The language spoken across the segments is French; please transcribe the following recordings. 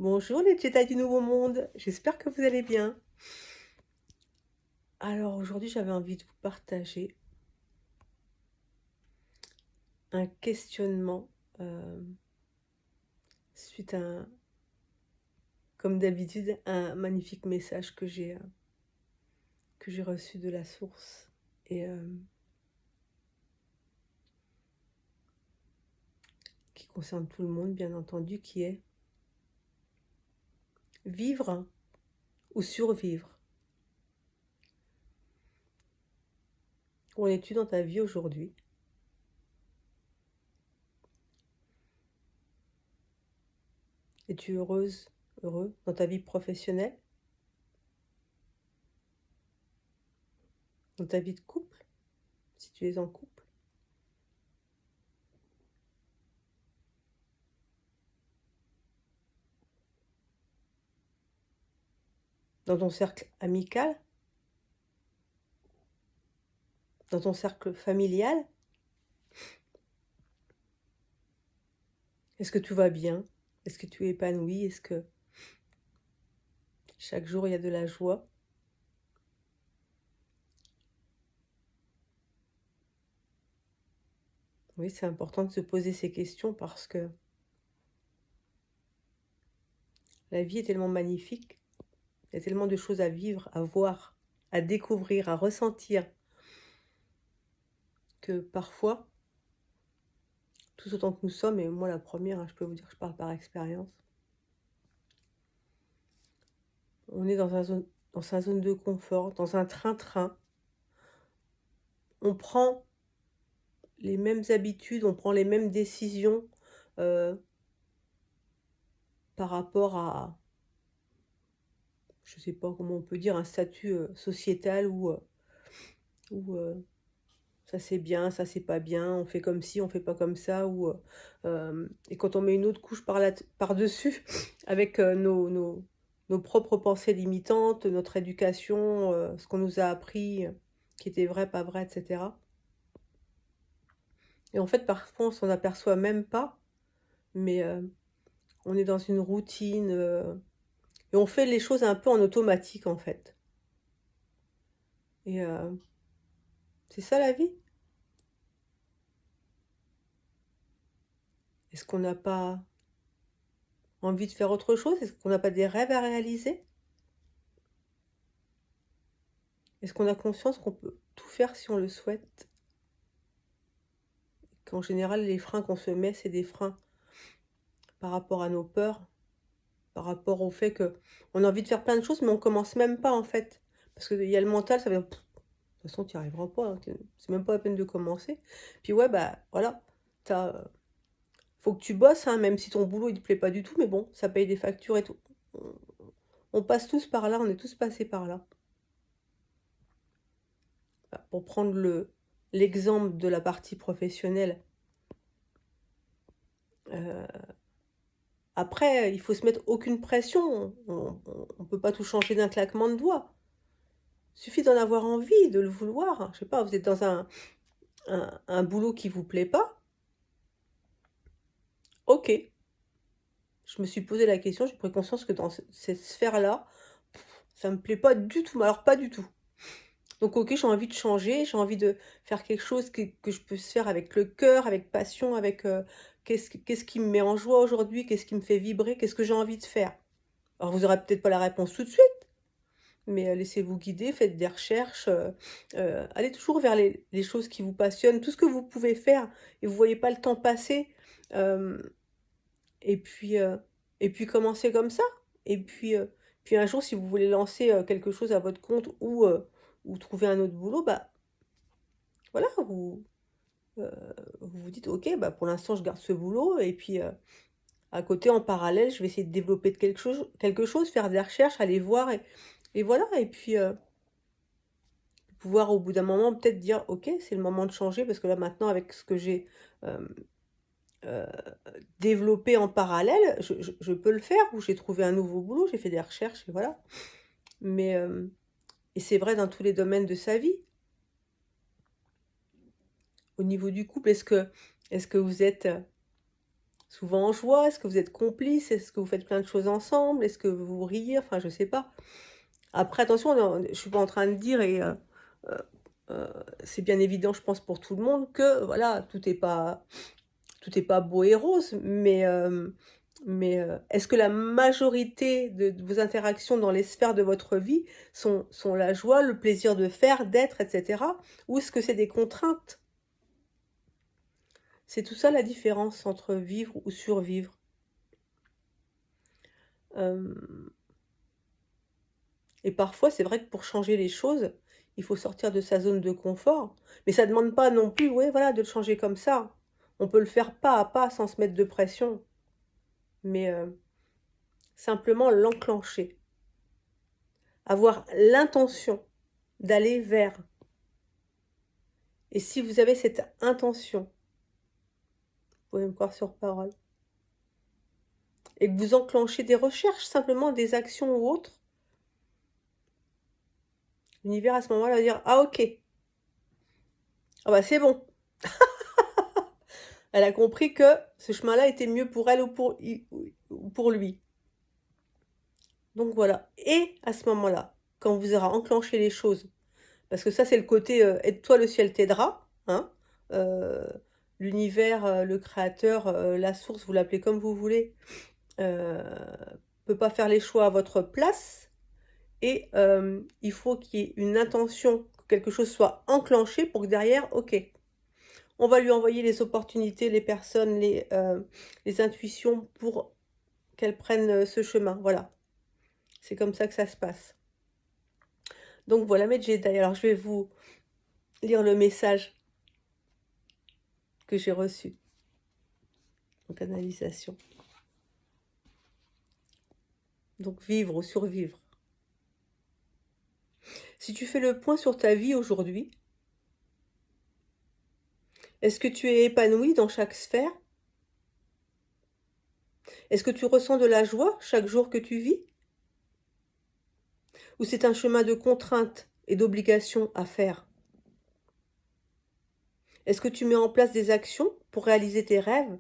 Bonjour les Jedi du Nouveau Monde, j'espère que vous allez bien. Alors aujourd'hui j'avais envie de vous partager un questionnement euh, suite à, comme d'habitude, un magnifique message que j'ai reçu de la source et qui concerne tout le monde bien entendu, qui est vivre ou survivre. Où en es-tu dans ta vie aujourd'hui? Es-tu heureuse, heureux dans ta vie professionnelle, dans ta vie de couple, si tu es en couple, dans ton cercle amical, dans ton cercle familial? Est-ce que tout va bien? Est-ce que tu es épanoui? Est-ce que chaque jour il y a de la joie? Oui, c'est important de se poser ces questions parce que la vie est tellement magnifique, il y a tellement de choses à vivre, à voir, à découvrir, à ressentir, que parfois, tout autant que nous sommes, et moi la première, hein, je peux vous dire que je parle par expérience, on est dans sa zone de confort, dans un train-train, on prend les mêmes habitudes, on prend les mêmes décisions euh, par rapport à, je sais pas comment on peut dire, un statut sociétal où ça c'est bien, ça c'est pas bien, on fait comme ci, on fait pas comme ça, et quand on met une autre couche par-dessus, avec nos propres pensées limitantes, notre éducation, ce qu'on nous a appris, qui était vrai, pas vrai, etc. Et en fait, parfois, on s'en aperçoit même pas, mais on est dans une routine, et on fait les choses un peu en automatique, en fait. Et c'est ça la vie. Est-ce qu'on n'a pas envie de faire autre chose? Est-ce qu'on n'a pas des rêves à réaliser? Est-ce qu'on a conscience qu'on peut tout faire si on le souhaite? Qu'en général, les freins qu'on se met, c'est des freins par rapport à nos peurs, par rapport au fait que on a envie de faire plein de choses, mais on commence même pas en fait. Parce qu'il y a le mental, ça veut dire, de toute façon, tu n'y arriveras pas, hein, c'est même pas la peine de commencer. Puis ouais, bah voilà, faut que tu bosses, hein, même si ton boulot il te plaît pas du tout, mais bon, ça paye des factures et tout. On, on passe tous par là, on est tous passés par là. Bah, pour prendre l'exemple de la partie professionnelle, euh, après, il faut se mettre aucune pression. On peut pas tout changer d'un claquement de doigts. Il suffit d'en avoir envie, de le vouloir. Je sais pas, vous êtes dans un boulot qui vous plaît pas. Ok. Je me suis posé la question, j'ai pris conscience que dans cette sphère-là, ça me plaît pas du tout. Mais alors pas du tout. Donc ok, j'ai envie de changer, j'ai envie de faire quelque chose que je peux faire avec le cœur, avec passion, avec qu'est-ce qui me met en joie aujourd'hui, qu'est-ce qui me fait vibrer, qu'est-ce que j'ai envie de faire. Alors vous aurez peut-être pas la réponse tout de suite. Mais laissez-vous guider, faites des recherches, allez toujours vers les choses qui vous passionnent, tout ce que vous pouvez faire et vous voyez pas le temps passer, hem et puis, heu et puis commencez comme ça et puis un jour si vous voulez lancer, quelque chose à votre compte ou trouver un autre boulot, bah, voilà, heu, vous vous dites: «OK, bah, pour l'instant je garde ce boulot et puis, à côté en parallèle je vais essayer de développer de quelque chose, faire des recherches, aller voir et voilà et puis, pouvoir au bout d'un moment peut-être dire: «OK, c'est le moment de changer parce que là maintenant avec ce que j'ai, hem, heu, développé en parallèle, je peux le faire» ou j'ai trouvé un nouveau boulot, j'ai fait des recherches et voilà. Mais, et c'est vrai dans tous les domaines de sa vie. Au niveau du couple, est-ce que vous êtes, souvent en joie? Est-ce que vous êtes complices? Est-ce que vous faites plein de choses ensemble? Est-ce que vous riez? Enfin, je sais pas. Après attention, je suis pas en train de dire heu heu, c'est bien évident, je pense pour tout le monde que voilà, tout est pas beau et rose, mais est-ce que la majorité de vos interactions dans les sphères de votre vie sont la joie, le plaisir de faire, d'être et cetera? Ou est-ce que c'est des contraintes? C'est tout ça la différence entre vivre ou survivre. Hem Et parfois, c'est vrai que pour changer les choses, il faut sortir de sa zone de confort. Mais ça ne demande pas non plus, ouais, voilà, de le changer comme ça. On peut le faire pas à pas sans se mettre de pression, mais simplement l'enclencher. Avoir l'intention d'aller vers. Et si vous avez cette intention, vous pouvez me croire sur parole, et que vous enclenchez des recherches, simplement des actions ou autres, l'univers à ce moment-là va dire: «Ah OK, ah bah c'est bon». Elle a compris que ce chemin-là était mieux pour elle ou pour lui. Donc voilà. Et à ce moment-là, quand vous aurez enclenché les choses, parce que ça c'est le côté, aide-toi le ciel t'aidera, hein, heu, l'univers, le créateur, la source, vous l'appelez comme vous voulez, heu, peut pas faire les choix à votre place et il faut qu'il y ait une intention, que quelque chose soit enclenché pour que derrière, OK, on va lui envoyer les opportunités, les personnes, les intuitions pour qu'elle prenne, ce chemin, voilà. C'est comme ça que ça se passe. Donc voilà mes Jedi, alors je vais vous lire le message que j'ai reçu en canalisation. Donc vivre ou survivre. Si tu fais le point sur ta vie aujourd'hui, est-ce que tu es épanoui dans chaque sphère? Est-ce que tu ressens de la joie chaque jour que tu vis? Ou c'est un chemin de contraintes et d'obligations à faire? Est-ce que tu mets en place des actions pour réaliser tes rêves?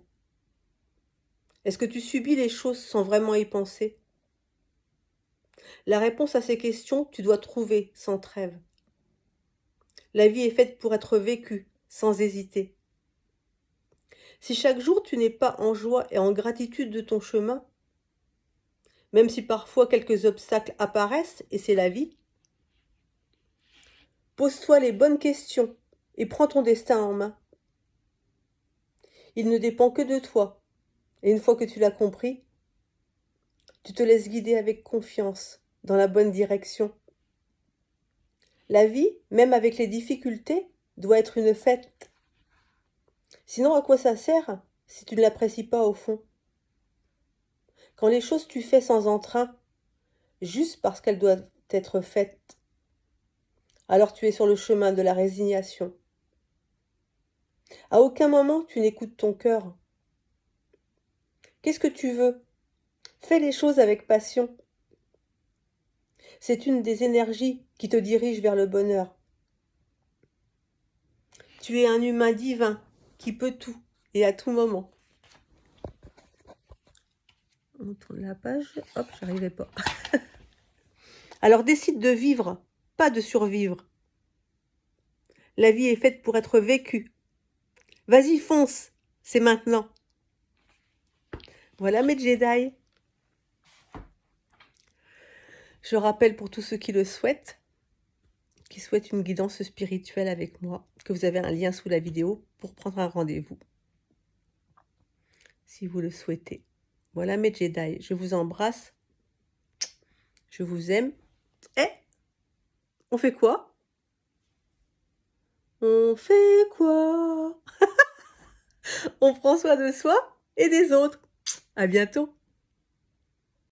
Est-ce que tu subis les choses sans vraiment y penser? La réponse à ces questions, tu dois trouver sans trêve. La vie est faite pour être vécue, sans hésiter. Si chaque jour tu n'es pas en joie et en gratitude de ton chemin, même si parfois quelques obstacles apparaissent, et c'est la vie, pose-toi les bonnes questions et prends ton destin en main. Il ne dépend que de toi, et une fois que tu l'as compris, tu te laisses guider avec confiance dans la bonne direction. La vie, même avec les difficultés, doit être une fête. Sinon, à quoi ça sert si tu ne l'apprécies pas au fond? Quand les choses tu fais sans entrain, juste parce qu'elles doivent être faites, alors tu es sur le chemin de la résignation. À aucun moment tu n'écoutes ton cœur. Qu'est-ce que tu veux? Fais les choses avec passion. C'est une des énergies qui te dirige vers le bonheur. Tu es un humain divin qui peut tout et à tout moment. On tourne la page. Hop, j'arrivais pas. Alors décide de vivre, pas de survivre. La vie est faite pour être vécue. Vas-y, fonce, c'est maintenant. Voilà mes Jedi. Je rappelle pour tous ceux qui le souhaitent, qui souhaitent une guidance spirituelle avec moi, que vous avez un lien sous la vidéo pour prendre un rendez-vous, si vous le souhaitez. Voilà mes Jedi, je vous embrasse, je vous aime. Et on fait quoi? On fait quoi? On prend soin de soi et des autres. À bientôt.